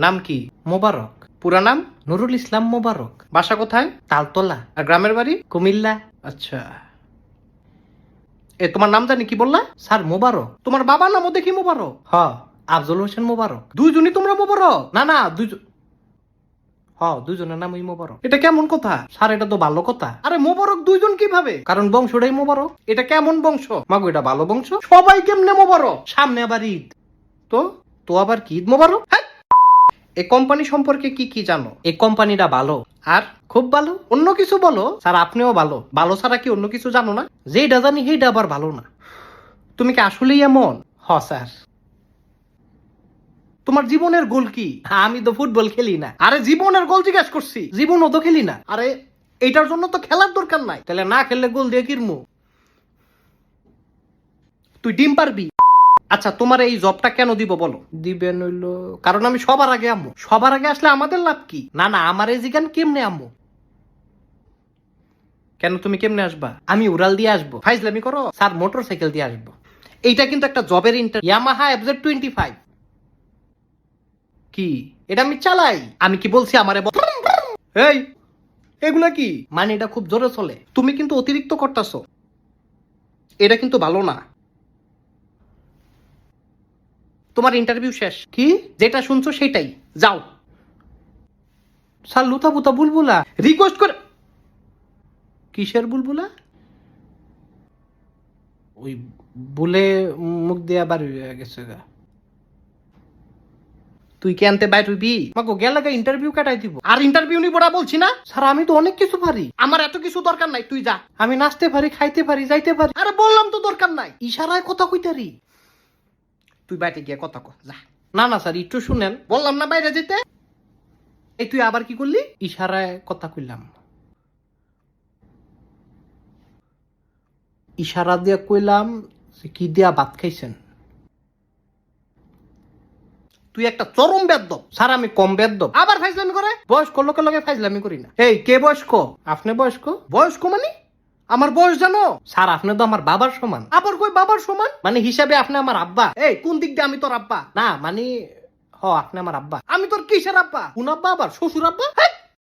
নাম কি? মোবারক। পুরা নাম? নুরুল ইসলাম মোবারক। বাসা কোথায়? তালতলা। আর গ্রামের বাড়ি? কুমিল্লা। আচ্ছা, তোমার নাম জানি কি বললা? স্যার মোবারক। তোমার বাবার নামও দেখি মোবারক। হ, আফজল হোসেন মোবারক। দুইজনই তোমরা মোবারক? না, দুইজন। দুইজনের নামই মোবারক। এটা কেমন কথা? স্যার এটা তো ভালো কথা। আরে মোবারক দুইজন কিভাবে? কারণ বংশটাই মোবারক। এটা কেমন বংশ? মাগো এটা ভালো বংশ। সবাই কেমনে মোবারক? সামনে আবার ঈদ। তো তো আবার কি ঈদ মোবারক? এই কোম্পানি সম্পর্কে কি কি জানো? এই কোম্পানিটা ভালো। আর খুব ভালো? অন্য কিছু বলো। স্যার আপনিও ভালো। ভালো ছাড়া কি অন্য কিছু জানো না? যেটা জানি সেইটা আবার ভালো না। তুমি কি আসলেই এমন? স্যার। তোমার জীবনের গোল কি? আমি তো ফুটবল খেলি না। আরে জীবনের গোল জিজ্ঞেস করছি। জীবনও তো খেলি না। আরে এইটার জন্য তো খেলার দরকার নাই। তাহলে না খেললে গোল দিয়ে কিরমু? তুই ডিম পারবি? আচ্ছা, তোমার এই জবটা কেন দিব বলো? দিবেন হইলো কারণ আমি সবার আগে আম্মু। সবার আগে আসলে আমাদের লাভ কি? না, আমার এই জিগান কেমনে আম্মু? কেন তুমি কেমনে আসবা? আমি উড়াল দিয়ে আসবো। ফাইজলামি করো? স্যার মোটর সাইকেল দিয়ে আসবো। এইটা কিন্তু একটা জবের ইন্টার ইয়ামাহা FZ25। কি? এটা আমি চালাই। আমি কি বলছি আমারে এই এগুলা কি? মানে এটা খুব জোরে চলে। তুমি কিন্তু অতিরিক্ত করতেছো। এটা কিন্তু ভালো না। তোমার ইন্টারভিউ শেষ। কি? যেটা শুনছো সেটাই। যাও। স্যার লুতা পুতা বুলবুলা রিকোয়েস্ট করে। কিসের বুলবুলা? ওই বুলে মুখ দিয়ে বাড়ি হয়ে গেছে গা। তুই কি আনতে বাইর হইবি? মাগো গেলাগা ইন্টারভিউ কাটাই দিব। আর ইন্টারভিউ নিব না বলছি না? স্যার আমি তো অনেক কিছু পারি। আমার এত কিছু দরকার নাই, তুই যা। আমি নাচতে পারি, খাইতে পারি, যাইতে পারি। আরে বললাম তো দরকার নাই। ইশারায় কথা কইতারি। তুই বাইরে গিয়ে কথা কো, যা। না স্যার একটু শুনেন। বললাম না বাইরে যেতে। এই তুই আবার কি করলি? ইশারায় কথা কইলাম। ইশারা দিয়ে কইলাম কি দিয়া ভাত খাইছেন। তুই একটা চরম বেদ্যপ। স্যার আমি কম বেদ্যপ। আবার ফাইজলামি করে? বয়স্ক লোকের লগে ফাইজলামি করি না। এই কে বয়স্ক? আপনি বয়স্ক? বয়স্ক মানে? আমার বয়স জানো? স্যার আপনি তো আমার বাবার সমান। আবার কই বাবার সমান? মানে হিসাবে আপনি আমার আব্বা। এই কোন দিক দিয়ে আমি তোর আব্বা? না মানে আপনি আমার আব্বা। আমি তোর কিসের আব্বা? কোন আব্বা? আবার শ্বশুর আব্বা?